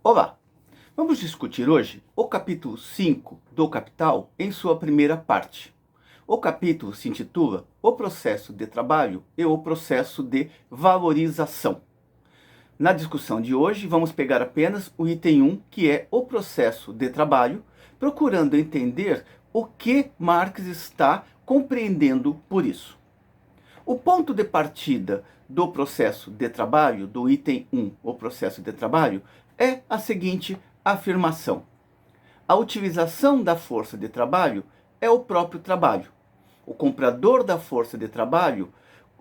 Olá! Vamos discutir hoje o capítulo 5 do Capital em sua primeira parte. O capítulo se intitula O Processo de Trabalho e o Processo de Valorização. Na discussão de hoje, vamos pegar apenas o item 1, que é o processo de trabalho, procurando entender o que Marx está compreendendo por isso. O ponto de partida do processo de trabalho, do item 1, o processo de trabalho, é a seguinte afirmação: a utilização da força de trabalho é o próprio trabalho. O comprador da força de trabalho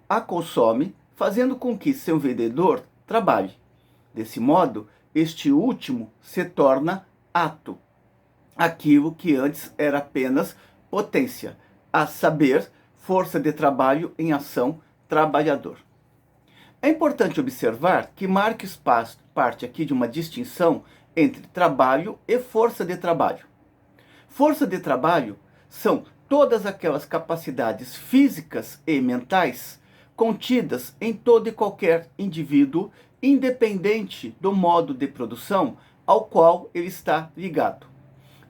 a consome, fazendo com que seu vendedor trabalhe. Desse modo, este último se torna ato, aquilo que antes era apenas potência, a saber, força de trabalho em ação, trabalhador. É importante observar que Marx parte aqui de uma distinção entre trabalho e força de trabalho. Força de trabalho são todas aquelas capacidades físicas e mentais contidas em todo e qualquer indivíduo, independente do modo de produção ao qual ele está ligado.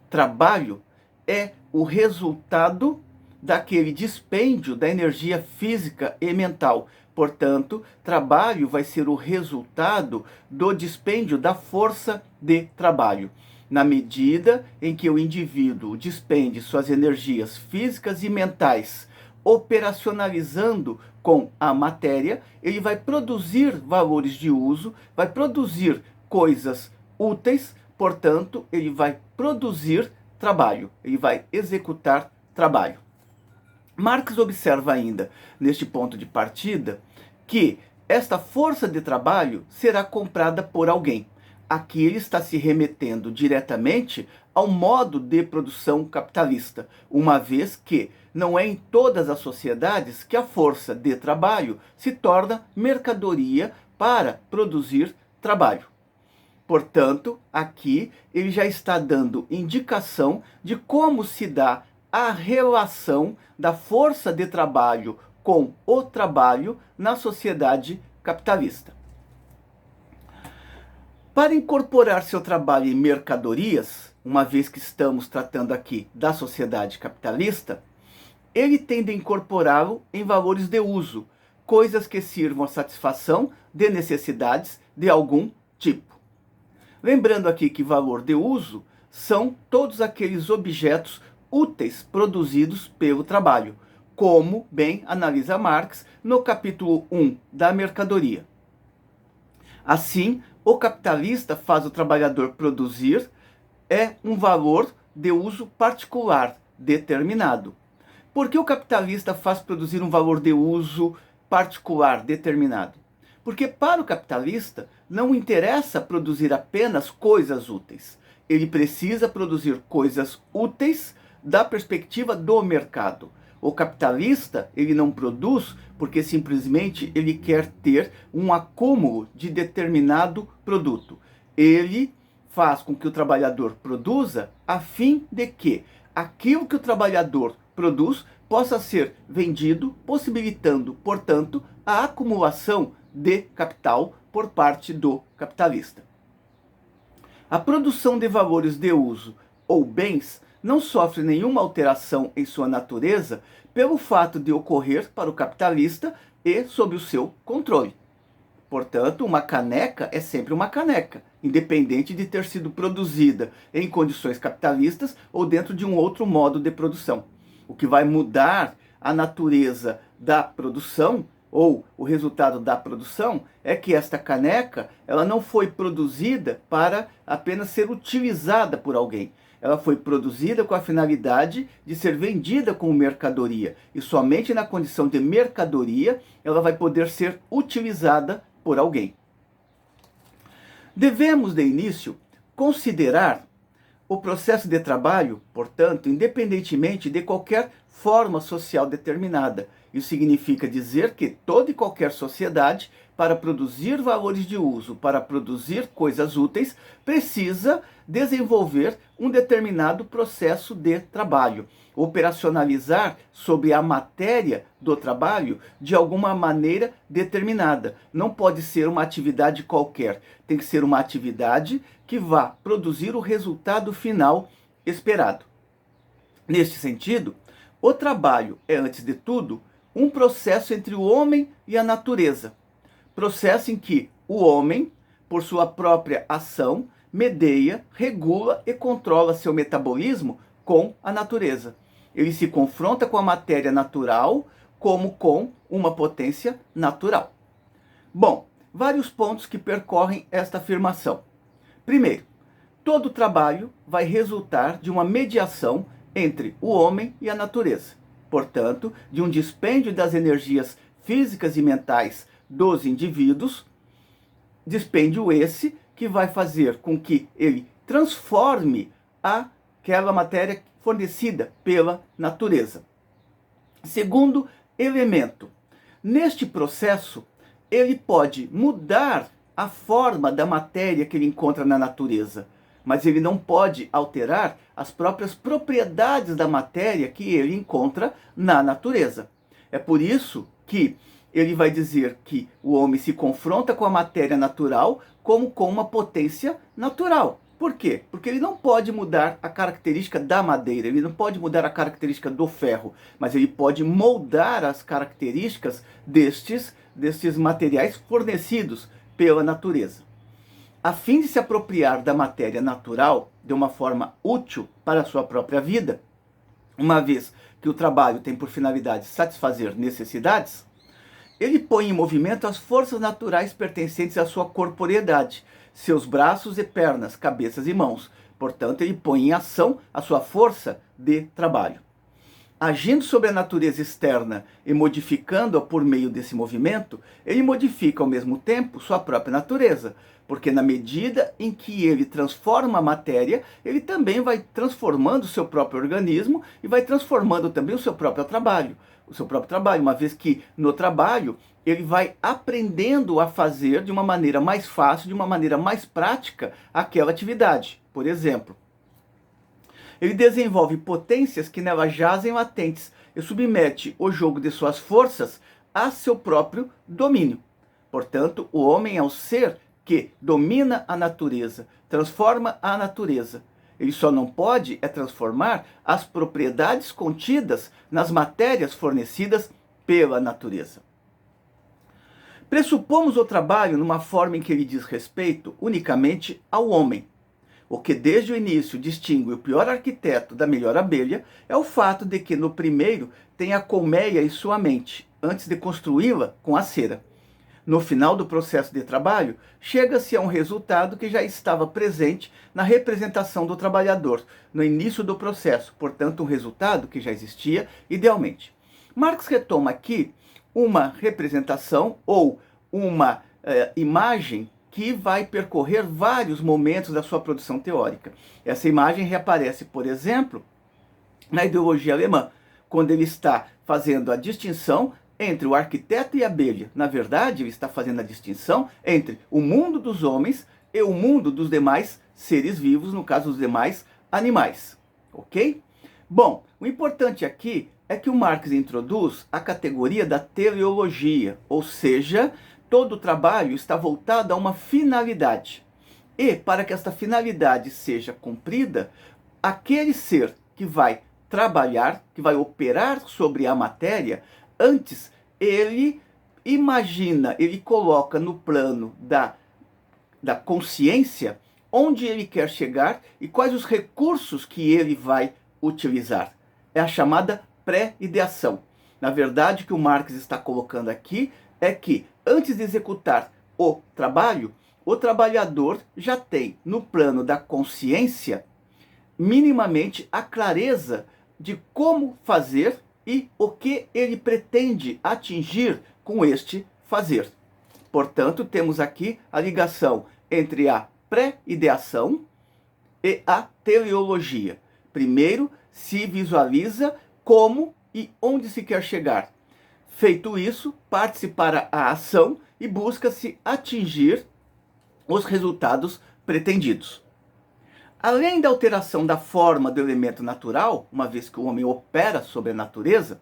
Trabalho é o resultado daquele dispêndio da energia física e mental. Portanto, trabalho vai ser o resultado do dispêndio da força de trabalho. Na medida em que o indivíduo despende suas energias físicas e mentais operacionalizando com a matéria, ele vai produzir valores de uso, vai produzir coisas úteis, portanto, ele vai produzir trabalho, ele vai executar trabalho. Marx observa ainda, neste ponto de partida, que esta força de trabalho será comprada por alguém. Aqui ele está se remetendo diretamente ao modo de produção capitalista, uma vez que não é em todas as sociedades que a força de trabalho se torna mercadoria para produzir trabalho. Portanto, aqui ele já está dando indicação de como se dá a relação da força de trabalho com o trabalho na sociedade capitalista. Para incorporar seu trabalho em mercadorias, uma vez que estamos tratando aqui da sociedade capitalista, ele tende a incorporá-lo em valores de uso, coisas que sirvam à satisfação de necessidades de algum tipo. Lembrando aqui que valor de uso são todos aqueles objetos úteis produzidos pelo trabalho, como bem analisa Marx no capítulo 1 da mercadoria. Assim, o capitalista faz o trabalhador produzir um valor de uso particular determinado. Por que o capitalista faz produzir um valor de uso particular determinado? Porque para o capitalista não interessa produzir apenas coisas úteis. Ele precisa produzir coisas úteis da perspectiva do mercado. O capitalista, ele não produz porque simplesmente ele quer ter um acúmulo de determinado produto. Ele faz com que o trabalhador produza a fim de que aquilo que o trabalhador produz possa ser vendido, possibilitando, portanto, a acumulação de capital por parte do capitalista. A produção de valores de uso ou bens não sofre nenhuma alteração em sua natureza pelo fato de ocorrer para o capitalista e sob o seu controle. Portanto, uma caneca é sempre uma caneca, independente de ter sido produzida em condições capitalistas ou dentro de um outro modo de produção. O que vai mudar a natureza da produção ou o resultado da produção é que esta caneca ela não foi produzida para apenas ser utilizada por alguém. Ela foi produzida com a finalidade de ser vendida como mercadoria. E somente na condição de mercadoria ela vai poder ser utilizada por alguém. Devemos, de início, considerar o processo de trabalho, portanto, independentemente de qualquer forma social determinada. Isso significa dizer que toda e qualquer sociedade, para produzir valores de uso, para produzir coisas úteis, precisa desenvolver um determinado processo de trabalho, operacionalizar sobre a matéria do trabalho de alguma maneira determinada. Não pode ser uma atividade qualquer, tem que ser uma atividade que vá produzir o resultado final esperado. Neste sentido, o trabalho é, antes de tudo, um processo entre o homem e a natureza. Processo em que o homem, por sua própria ação, medeia, regula e controla seu metabolismo com a natureza. Ele se confronta com a matéria natural como com uma potência natural. Bom, vários pontos que percorrem esta afirmação. Primeiro, todo trabalho vai resultar de uma mediação entre o homem e a natureza. Portanto, de um dispêndio das energias físicas e mentais dos indivíduos, dispêndio esse que vai fazer com que ele transforme aquela matéria fornecida pela natureza. Segundo elemento, neste processo, ele pode mudar a forma da matéria que ele encontra na natureza, mas ele não pode alterar as próprias propriedades da matéria que ele encontra na natureza. É por isso que ele vai dizer que o homem se confronta com a matéria natural como com uma potência natural. Por quê? Porque ele não pode mudar a característica da madeira, ele não pode mudar a característica do ferro, mas ele pode moldar as características destes materiais fornecidos pela natureza. A fim de se apropriar da matéria natural de uma forma útil para a sua própria vida, uma vez que o trabalho tem por finalidade satisfazer necessidades, ele põe em movimento as forças naturais pertencentes à sua corporeidade, seus braços e pernas, cabeças e mãos. Portanto, ele põe em ação a sua força de trabalho. Agindo sobre a natureza externa e modificando-a por meio desse movimento, ele modifica ao mesmo tempo sua própria natureza, porque na medida em que ele transforma a matéria, ele também vai transformando o seu próprio organismo e vai transformando também o seu próprio trabalho. Uma vez que no trabalho ele vai aprendendo a fazer de uma maneira mais fácil, de uma maneira mais prática, aquela atividade. Por exemplo, ele desenvolve potências que nela jazem latentes e submete o jogo de suas forças a seu próprio domínio. Portanto, o homem é o ser que domina a natureza, transforma a natureza. Ele só não pode transformar as propriedades contidas nas matérias fornecidas pela natureza. Pressupomos o trabalho numa forma em que ele diz respeito unicamente ao homem. O que desde o início distingue o pior arquiteto da melhor abelha é o fato de que no primeiro tem a colmeia em sua mente, antes de construí-la com a cera. No final do processo de trabalho, chega-se a um resultado que já estava presente na representação do trabalhador, no início do processo, portanto, um resultado que já existia idealmente. Marx retoma aqui uma representação ou uma imagem que vai percorrer vários momentos da sua produção teórica. Essa imagem reaparece, por exemplo, na ideologia alemã, quando ele está fazendo a distinção entre o arquiteto e a abelha. Na verdade, ele está fazendo a distinção entre o mundo dos homens e o mundo dos demais seres vivos, no caso, os demais animais. Ok? Bom, o importante aqui é que o Marx introduz a categoria da teleologia, ou seja, todo o trabalho está voltado a uma finalidade. E, para que esta finalidade seja cumprida, aquele ser que vai trabalhar, que vai operar sobre a matéria, antes ele imagina, ele coloca no plano da consciência onde ele quer chegar e quais os recursos que ele vai utilizar. É a chamada pré-ideação. Na verdade, o que o Marx está colocando aqui é que, antes de executar o trabalho, o trabalhador já tem, no plano da consciência, minimamente a clareza de como fazer e o que ele pretende atingir com este fazer. Portanto, temos aqui a ligação entre a pré-ideação e a teleologia. Primeiro, se visualiza como e onde se quer chegar. Feito isso, parte-se para a ação e busca-se atingir os resultados pretendidos. Além da alteração da forma do elemento natural, uma vez que o homem opera sobre a natureza,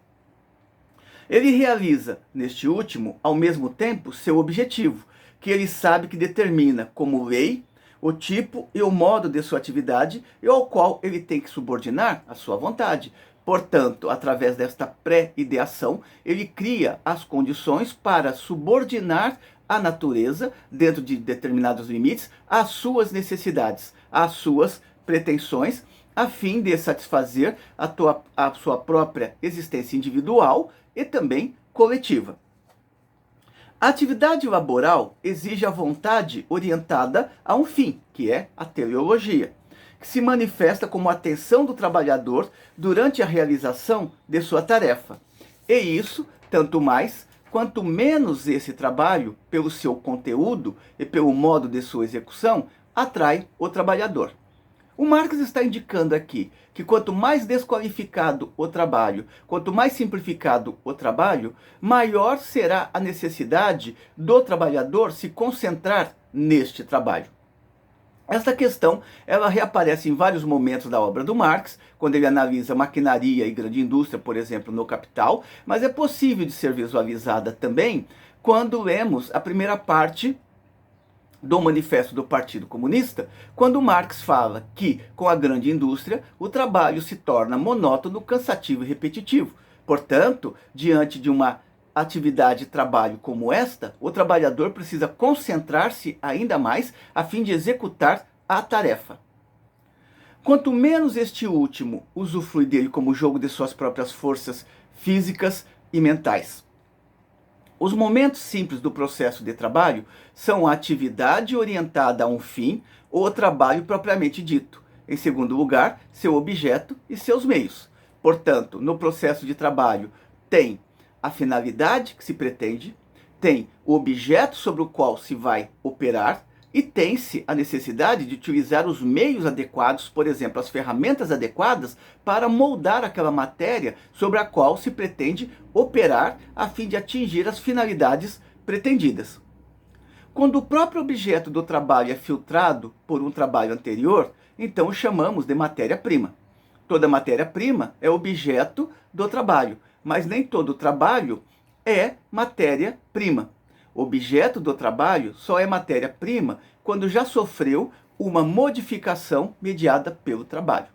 ele realiza, neste último, ao mesmo tempo, seu objetivo, que ele sabe que determina como lei o tipo e o modo de sua atividade e ao qual ele tem que subordinar a sua vontade. Portanto, através desta pré-ideação, ele cria as condições para subordinar a natureza, dentro de determinados limites, às suas necessidades, às suas pretensões, a fim de satisfazer a sua própria existência individual e também coletiva. A atividade laboral exige a vontade orientada a um fim, que é a teleologia, que se manifesta como a atenção do trabalhador durante a realização de sua tarefa. E isso, tanto mais, quanto menos esse trabalho, pelo seu conteúdo e pelo modo de sua execução, atrai o trabalhador. O Marx está indicando aqui que quanto mais desqualificado o trabalho, quanto mais simplificado o trabalho, maior será a necessidade do trabalhador se concentrar neste trabalho. Esta questão, ela reaparece em vários momentos da obra do Marx, quando ele analisa maquinaria e grande indústria, por exemplo, no Capital, mas é possível de ser visualizada também quando lemos a primeira parte do Manifesto do Partido Comunista, quando Marx fala que, com a grande indústria, o trabalho se torna monótono, cansativo e repetitivo. Portanto, diante de uma atividade de trabalho como esta, o trabalhador precisa concentrar-se ainda mais a fim de executar a tarefa. Quanto menos este último usufrui dele como jogo de suas próprias forças físicas e mentais. Os momentos simples do processo de trabalho são a atividade orientada a um fim ou o trabalho propriamente dito. Em segundo lugar, seu objeto e seus meios. Portanto, no processo de trabalho tem a finalidade que se pretende, tem o objeto sobre o qual se vai operar e tem-se a necessidade de utilizar os meios adequados, por exemplo, as ferramentas adequadas para moldar aquela matéria sobre a qual se pretende operar a fim de atingir as finalidades pretendidas. Quando o próprio objeto do trabalho é filtrado por um trabalho anterior, então o chamamos de matéria-prima. Toda matéria-prima é objeto do trabalho, mas nem todo trabalho é matéria-prima. O objeto do trabalho só é matéria-prima quando já sofreu uma modificação mediada pelo trabalho.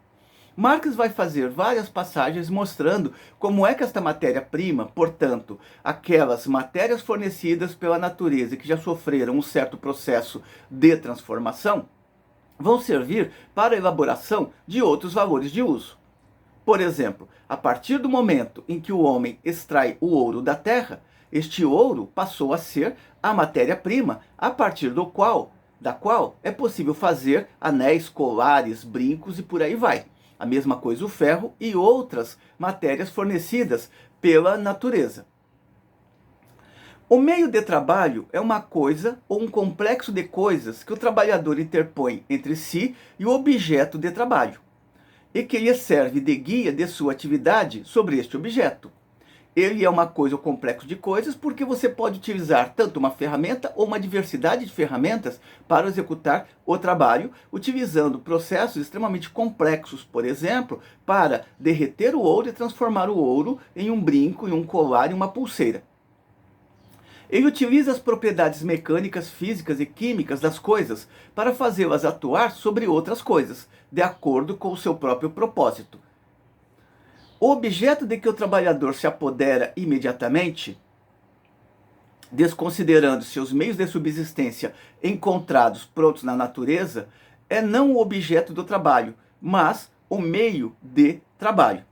Marx vai fazer várias passagens mostrando como é que esta matéria-prima, portanto, aquelas matérias fornecidas pela natureza que já sofreram um certo processo de transformação, vão servir para a elaboração de outros valores de uso. Por exemplo, a partir do momento em que o homem extrai o ouro da terra, este ouro passou a ser a matéria-prima a partir da qual é possível fazer anéis, colares, brincos e por aí vai. A mesma coisa o ferro e outras matérias fornecidas pela natureza. O meio de trabalho é uma coisa ou um complexo de coisas que o trabalhador interpõe entre si e o objeto de trabalho, e que lhe serve de guia de sua atividade sobre este objeto. Ele é uma coisa ou complexo de coisas porque você pode utilizar tanto uma ferramenta ou uma diversidade de ferramentas para executar o trabalho, utilizando processos extremamente complexos, por exemplo, para derreter o ouro e transformar o ouro em um brinco, em um colar, em uma pulseira. Ele utiliza as propriedades mecânicas, físicas e químicas das coisas para fazê-las atuar sobre outras coisas, de acordo com o seu próprio propósito. O objeto de que o trabalhador se apodera imediatamente, desconsiderando-se os meios de subsistência encontrados prontos na natureza, é não o objeto do trabalho, mas o meio de trabalho.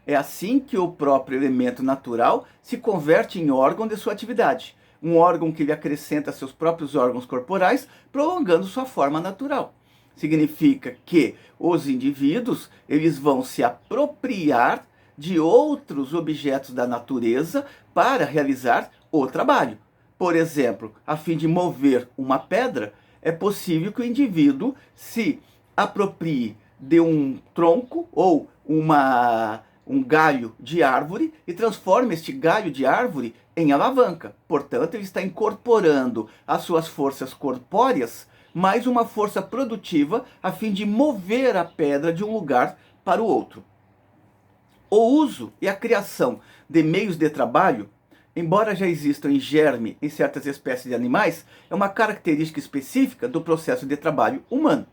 É assim que o próprio elemento natural se converte em órgão de sua atividade, um órgão que lhe acrescenta seus próprios órgãos corporais, prolongando sua forma natural. Significa que os indivíduos, eles vão se apropriar de outros objetos da natureza para realizar o trabalho. Por exemplo, a fim de mover uma pedra, é possível que o indivíduo se aproprie de um tronco ou uma um galho de árvore e transforma este galho de árvore em alavanca. Portanto, ele está incorporando às suas forças corpóreas mais uma força produtiva a fim de mover a pedra de um lugar para o outro. O uso e a criação de meios de trabalho, embora já existam em germe em certas espécies de animais, é uma característica específica do processo de trabalho humano.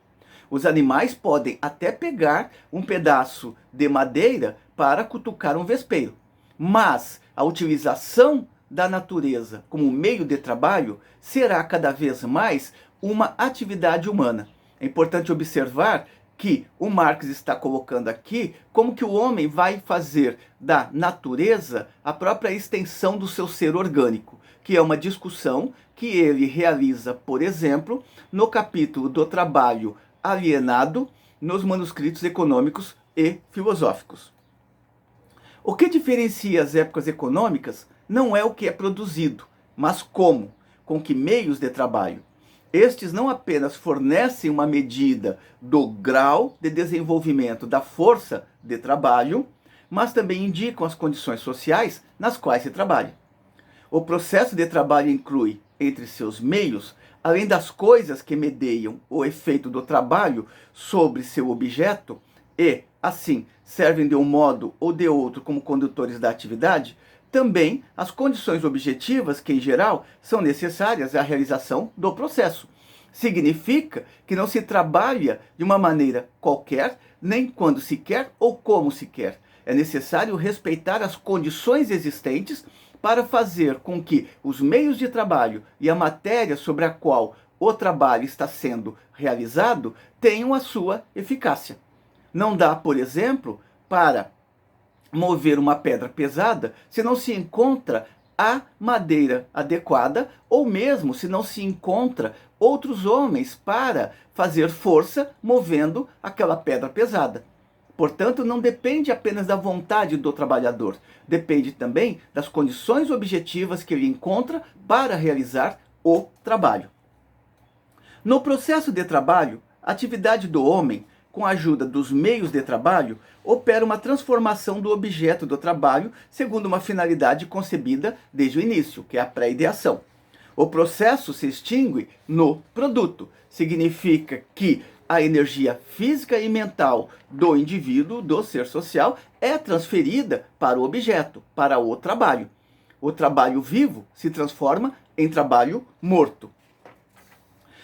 Os animais podem até pegar um pedaço de madeira para cutucar um vespeiro, mas a utilização da natureza como meio de trabalho será cada vez mais uma atividade humana. É importante observar que o Marx está colocando aqui como que o homem vai fazer da natureza a própria extensão do seu ser orgânico, que é uma discussão que ele realiza, por exemplo, no capítulo do trabalho alienado nos manuscritos econômicos e filosóficos. O que diferencia as épocas econômicas não é o que é produzido, mas como, com que meios de trabalho. Estes não apenas fornecem uma medida do grau de desenvolvimento da força de trabalho, mas também indicam as condições sociais nas quais se trabalha. O processo de trabalho inclui, entre seus meios, além das coisas que medeiam o efeito do trabalho sobre seu objeto e, assim, servem de um modo ou de outro como condutores da atividade, também as condições objetivas que, em geral, são necessárias à realização do processo. Significa que não se trabalha de uma maneira qualquer, nem quando se quer ou como se quer. É necessário respeitar as condições existentes para fazer com que os meios de trabalho e a matéria sobre a qual o trabalho está sendo realizado tenham a sua eficácia. Não dá, por exemplo, para mover uma pedra pesada se não se encontra a madeira adequada, ou mesmo se não se encontra outros homens para fazer força movendo aquela pedra pesada. Portanto, não depende apenas da vontade do trabalhador, depende também das condições objetivas que ele encontra para realizar o trabalho. No processo de trabalho, a atividade do homem, com a ajuda dos meios de trabalho, opera uma transformação do objeto do trabalho segundo uma finalidade concebida desde o início, que é a pré-ideação. O processo se extingue no produto. Significa que a energia física e mental do indivíduo, do ser social, é transferida para o objeto, para o trabalho. O trabalho vivo se transforma em trabalho morto.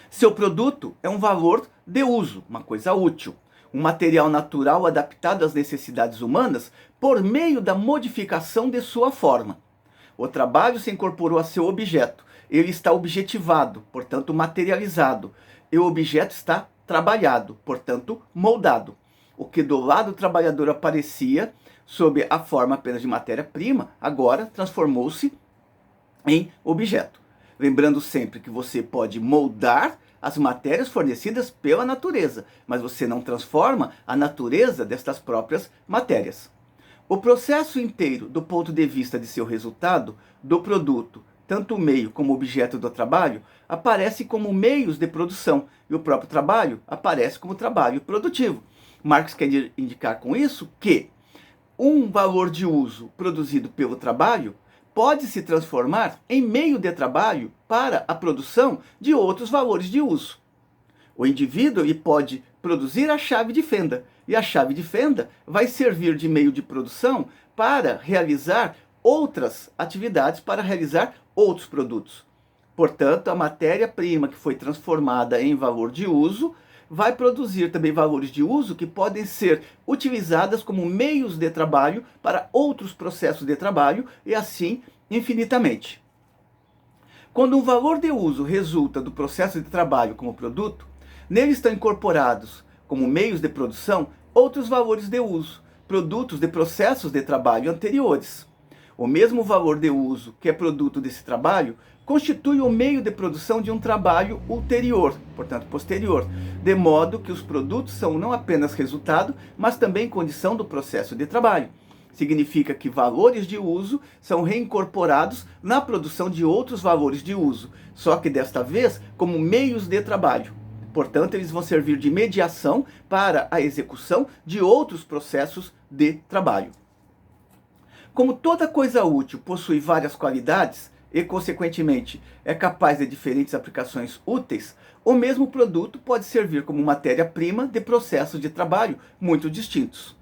Seu produto é um valor de uso, uma coisa útil, um material natural adaptado às necessidades humanas por meio da modificação de sua forma. O trabalho se incorporou a seu objeto, ele está objetivado, portanto materializado, e o objeto está trabalhado, portanto moldado. O que do lado trabalhador aparecia sob a forma apenas de matéria-prima, agora transformou-se em objeto. Lembrando sempre que você pode moldar as matérias fornecidas pela natureza, mas você não transforma a natureza destas próprias matérias. O processo inteiro, do ponto de vista de seu resultado, do produto, tanto o meio como o objeto do trabalho, aparece como meios de produção, e o próprio trabalho aparece como trabalho produtivo. Marx quer indicar com isso que um valor de uso produzido pelo trabalho pode se transformar em meio de trabalho para a produção de outros valores de uso. O indivíduo ele pode produzir a chave de fenda, e a chave de fenda vai servir de meio de produção para realizar outras atividades, para realizar outros produtos. Portanto, a matéria-prima que foi transformada em valor de uso vai produzir também valores de uso que podem ser utilizadas como meios de trabalho para outros processos de trabalho e assim infinitamente. Quando um valor de uso resulta do processo de trabalho como produto, nele estão incorporados como meios de produção outros valores de uso, produtos de processos de trabalho anteriores. O mesmo valor de uso que é produto desse trabalho constitui o meio de produção de um trabalho ulterior, portanto posterior, de modo que os produtos são não apenas resultado, mas também condição do processo de trabalho. Significa que valores de uso são reincorporados na produção de outros valores de uso, só que desta vez como meios de trabalho. Portanto, eles vão servir de mediação para a execução de outros processos de trabalho. Como toda coisa útil possui várias qualidades e, consequentemente, é capaz de diferentes aplicações úteis, o mesmo produto pode servir como matéria-prima de processos de trabalho muito distintos.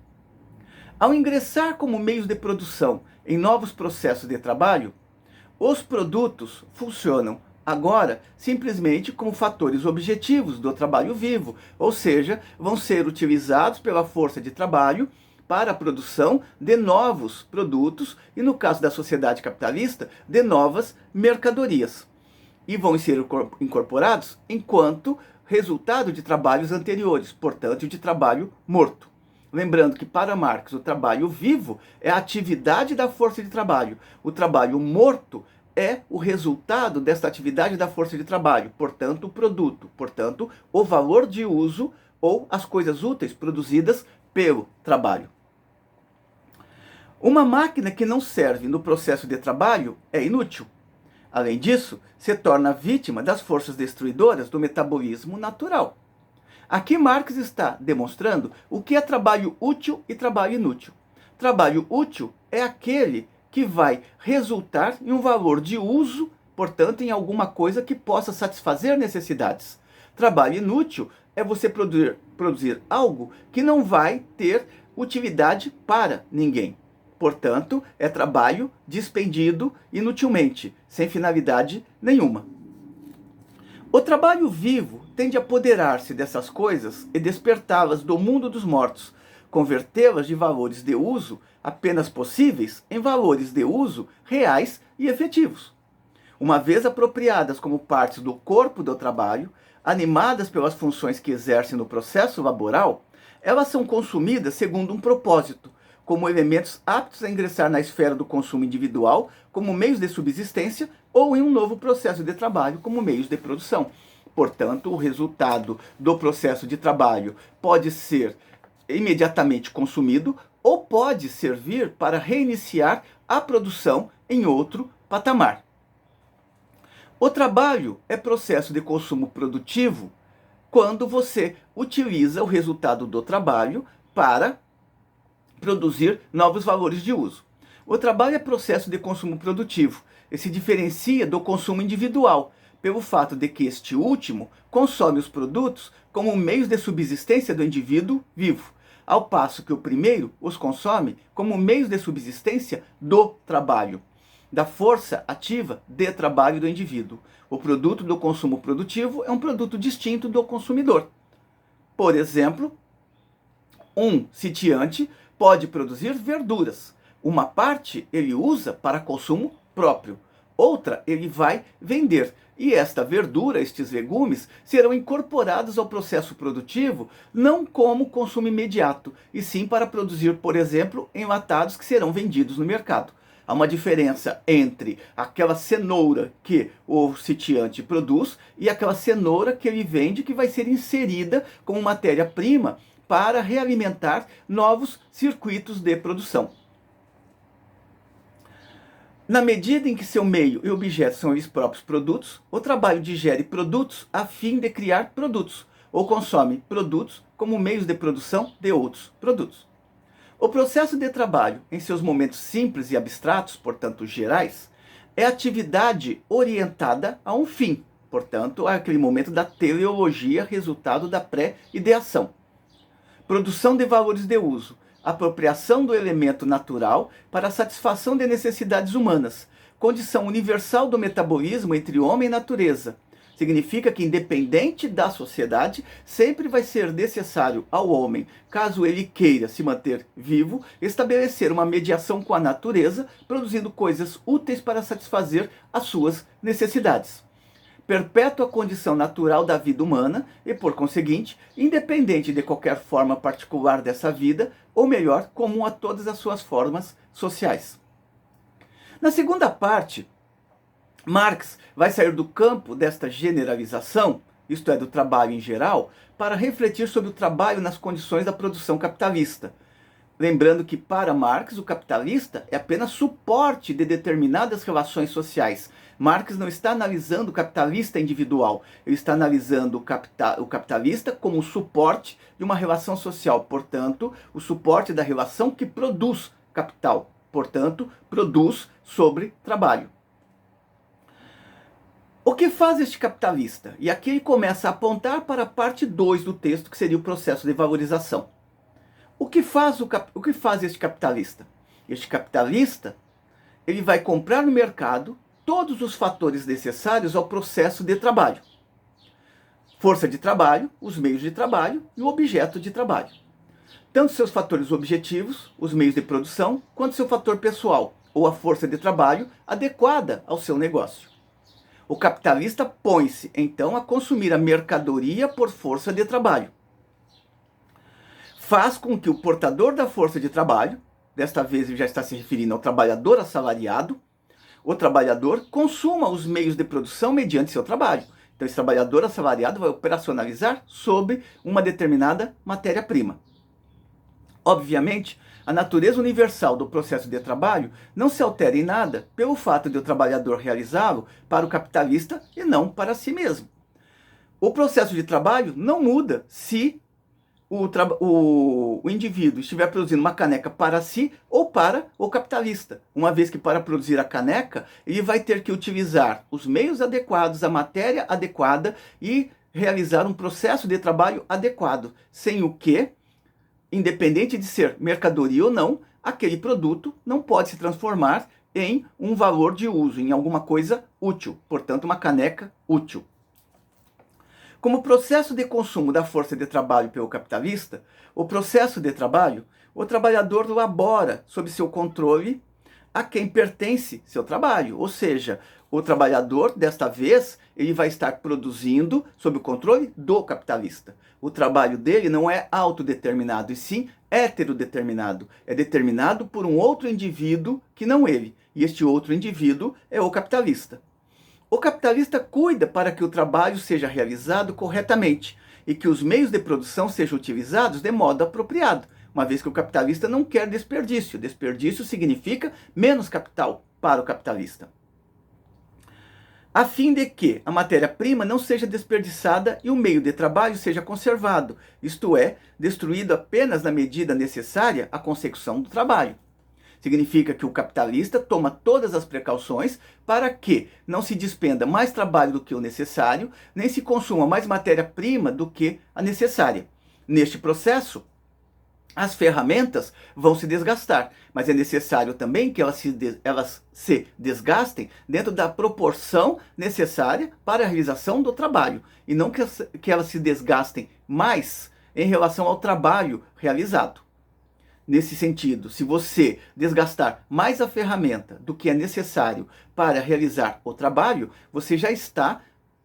Ao ingressar como meios de produção em novos processos de trabalho, os produtos funcionam agora simplesmente como fatores objetivos do trabalho vivo, ou seja, vão ser utilizados pela força de trabalho para a produção de novos produtos e, no caso da sociedade capitalista, de novas mercadorias. E vão ser incorporados enquanto resultado de trabalhos anteriores, portanto, de trabalho morto. Lembrando que, para Marx, o trabalho vivo é a atividade da força de trabalho. O trabalho morto é o resultado desta atividade da força de trabalho, portanto, o produto, portanto, o valor de uso ou as coisas úteis produzidas pelo trabalho. Uma máquina que não serve no processo de trabalho é inútil. Além disso, se torna vítima das forças destruidoras do metabolismo natural. Aqui Marx está demonstrando o que é trabalho útil e trabalho inútil. Trabalho útil é aquele que vai resultar em um valor de uso, portanto, em alguma coisa que possa satisfazer necessidades. Trabalho inútil é você produzir algo que não vai ter utilidade para ninguém. Portanto, é trabalho dispendido inutilmente, sem finalidade nenhuma. O trabalho vivo tende a apoderar-se dessas coisas e despertá-las do mundo dos mortos, convertê-las de valores de uso apenas possíveis em valores de uso reais e efetivos. Uma vez apropriadas como partes do corpo do trabalho, animadas pelas funções que exercem no processo laboral, elas são consumidas segundo um propósito, como elementos aptos a ingressar na esfera do consumo individual, como meios de subsistência, ou em um novo processo de trabalho, como meios de produção. Portanto, o resultado do processo de trabalho pode ser imediatamente consumido ou pode servir para reiniciar a produção em outro patamar. O trabalho é processo de consumo produtivo quando você utiliza o resultado do trabalho para produzir novos valores de uso. O trabalho é processo de consumo produtivo e se diferencia do consumo individual, pelo fato de que este último consome os produtos como meios de subsistência do indivíduo vivo, ao passo que o primeiro os consome como meios de subsistência do trabalho, da força ativa de trabalho do indivíduo. O produto do consumo produtivo é um produto distinto do consumidor. Por exemplo, um sitiante pode produzir verduras. Uma parte ele usa para consumo próprio, outra ele vai vender. E esta verdura, estes legumes, serão incorporados ao processo produtivo não como consumo imediato, e sim para produzir, por exemplo, enlatados que serão vendidos no mercado. Há uma diferença entre aquela cenoura que o sitiante produz e aquela cenoura que ele vende, que vai ser inserida como matéria-prima para realimentar novos circuitos de produção. Na medida em que seu meio e objeto são eles próprios produtos, o trabalho digere produtos a fim de criar produtos, ou consome produtos como meios de produção de outros produtos. O processo de trabalho, em seus momentos simples e abstratos, portanto gerais, é atividade orientada a um fim, portanto, é aquele momento da teleologia, resultado da pré-ideação. Produção de valores de uso, apropriação do elemento natural para a satisfação de necessidades humanas, condição universal do metabolismo entre homem e natureza. Significa que, independente da sociedade, sempre vai ser necessário ao homem, caso ele queira se manter vivo, estabelecer uma mediação com a natureza, produzindo coisas úteis para satisfazer as suas necessidades. Perpétua condição natural da vida humana e, por conseguinte, independente de qualquer forma particular dessa vida, ou melhor, comum a todas as suas formas sociais. Na segunda parte, Marx vai sair do campo desta generalização, isto é, do trabalho em geral, para refletir sobre o trabalho nas condições da produção capitalista. Lembrando que, para Marx, o capitalista é apenas suporte de determinadas relações sociais. Marx não está analisando o capitalista individual, ele está analisando o capitalista como suporte de uma relação social, portanto, o suporte da relação que produz capital. portanto, produz sobre trabalho. O que faz este capitalista? E aqui ele começa a apontar para a parte 2 do texto, que seria o processo de valorização. O que faz este capitalista? Este capitalista, ele vai comprar no mercado todos os fatores necessários ao processo de trabalho. Força de trabalho, os meios de trabalho e o objeto de trabalho. Tanto seus fatores objetivos, os meios de produção, quanto seu fator pessoal, ou a força de trabalho adequada ao seu negócio. O capitalista põe-se, então, a consumir a mercadoria por força de trabalho. Faz com que o portador da força de trabalho, desta vez ele já está se referindo ao trabalhador assalariado, o trabalhador consuma os meios de produção mediante seu trabalho. Então, esse trabalhador assalariado vai operacionalizar sobre uma determinada matéria-prima. Obviamente, a natureza universal do processo de trabalho não se altera em nada pelo fato de o trabalhador realizá-lo para o capitalista e não para si mesmo. O processo de trabalho não muda se o indivíduo estiver produzindo uma caneca para si ou para o capitalista, uma vez que para produzir a caneca ele vai ter que utilizar os meios adequados, a matéria adequada e realizar um processo de trabalho adequado, sem o que, independente de ser mercadoria ou não, aquele produto não pode se transformar em um valor de uso, em alguma coisa útil, portanto uma caneca útil. Como processo de consumo da força de trabalho pelo capitalista, o processo de trabalho, o trabalhador elabora sob seu controle a quem pertence seu trabalho. Ou seja, o trabalhador, desta vez, ele vai estar produzindo sob o controle do capitalista. O trabalho dele não é autodeterminado, e sim heterodeterminado. É determinado por um outro indivíduo que não ele. E este outro indivíduo é o capitalista. O capitalista cuida para que o trabalho seja realizado corretamente e que os meios de produção sejam utilizados de modo apropriado, uma vez que o capitalista não quer desperdício. Desperdício significa menos capital para o capitalista. A fim de que a matéria-prima não seja desperdiçada e o meio de trabalho seja conservado, isto é, destruído apenas na medida necessária à consecução do trabalho. Significa que o capitalista toma todas as precauções para que não se despenda mais trabalho do que o necessário, nem se consuma mais matéria-prima do que a necessária. Neste processo, as ferramentas vão se desgastar, mas é necessário também que elas se desgastem dentro da proporção necessária para a realização do trabalho, e não que elas se desgastem mais em relação ao trabalho realizado. Nesse sentido, se você desgastar mais a ferramenta do que é necessário para realizar o trabalho, você já está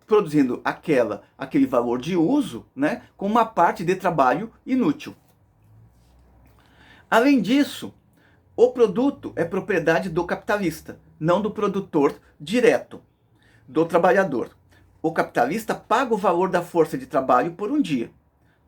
produzindo aquele valor de uso, né, com uma parte de trabalho inútil. Além disso, o produto é propriedade do capitalista, não do produtor direto, do trabalhador. O capitalista paga o valor da força de trabalho por um dia.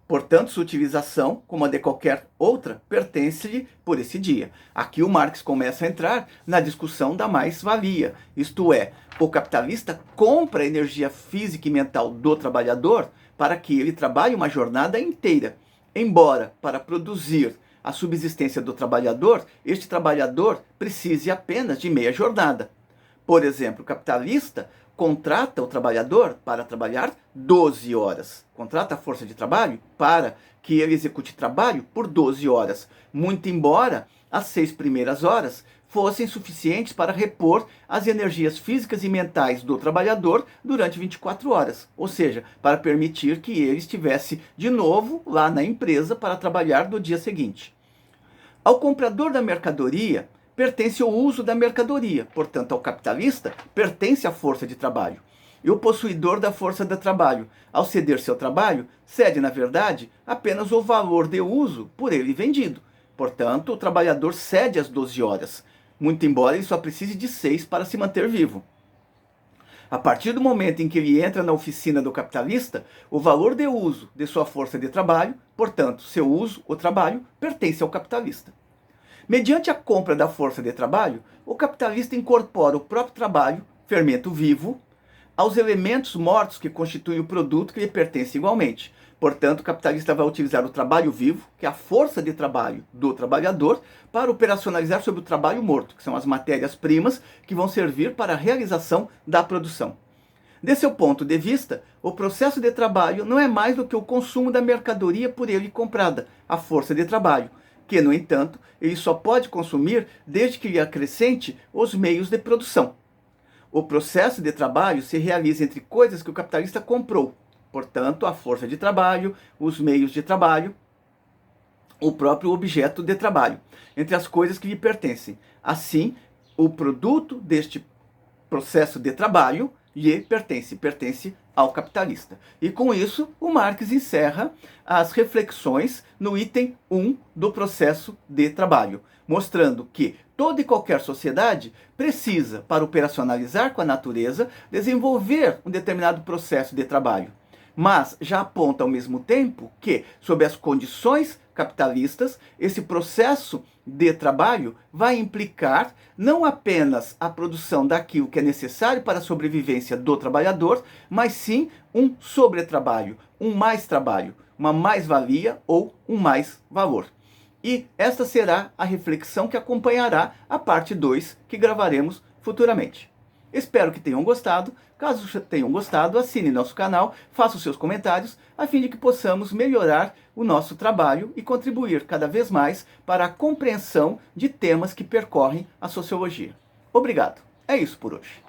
Portanto, sua utilização, como a de qualquer outra, pertence-lhe por esse dia. Aqui o Marx começa a entrar na discussão da mais-valia. Isto é, o capitalista compra a energia física e mental do trabalhador para que ele trabalhe uma jornada inteira. Embora, para produzir a subsistência do trabalhador, este trabalhador precise apenas de meia jornada. Por exemplo, o capitalista contrata o trabalhador para trabalhar 12 horas. Contrata a força de trabalho para que ele execute trabalho por 12 horas. Muito embora as 6 primeiras horas fossem suficientes para repor as energias físicas e mentais do trabalhador durante 24 horas. Ou seja, para permitir que ele estivesse de novo lá na empresa para trabalhar no dia seguinte. Ao comprador da mercadoria pertence o uso da mercadoria, portanto, ao capitalista pertence a força de trabalho. E o possuidor da força de trabalho, ao ceder seu trabalho, cede, na verdade, apenas o valor de uso por ele vendido. Portanto, o trabalhador cede as 12 horas, muito embora ele só precise de 6 para se manter vivo. A partir do momento em que ele entra na oficina do capitalista, o valor de uso de sua força de trabalho, portanto, seu uso, o trabalho, pertence ao capitalista. Mediante a compra da força de trabalho, o capitalista incorpora o próprio trabalho, fermento vivo, aos elementos mortos que constituem o produto que lhe pertence igualmente. Portanto, o capitalista vai utilizar o trabalho vivo, que é a força de trabalho do trabalhador, para operacionalizar sobre o trabalho morto, que são as matérias-primas que vão servir para a realização da produção. De seu ponto de vista, o processo de trabalho não é mais do que o consumo da mercadoria por ele comprada, a força de trabalho, que, no entanto, ele só pode consumir desde que lhe acrescente os meios de produção. O processo de trabalho se realiza entre coisas que o capitalista comprou, portanto, a força de trabalho, os meios de trabalho, o próprio objeto de trabalho, entre as coisas que lhe pertencem. Assim, o produto deste processo de trabalho lhe pertence ao capitalista. E com isso, o Marx encerra as reflexões no item 1 do processo de trabalho, mostrando que toda e qualquer sociedade precisa, para operacionalizar com a natureza, desenvolver um determinado processo de trabalho. Mas já aponta ao mesmo tempo que, sob as condições capitalistas, esse processo de trabalho vai implicar não apenas a produção daquilo que é necessário para a sobrevivência do trabalhador, mas sim um sobretrabalho, um mais trabalho, uma mais-valia ou um mais-valor. E esta será a reflexão que acompanhará a parte 2 que gravaremos futuramente. Espero que tenham gostado. Caso tenham gostado, assine nosso canal, faça os seus comentários, a fim de que possamos melhorar o nosso trabalho e contribuir cada vez mais para a compreensão de temas que percorrem a sociologia. Obrigado. É isso por hoje.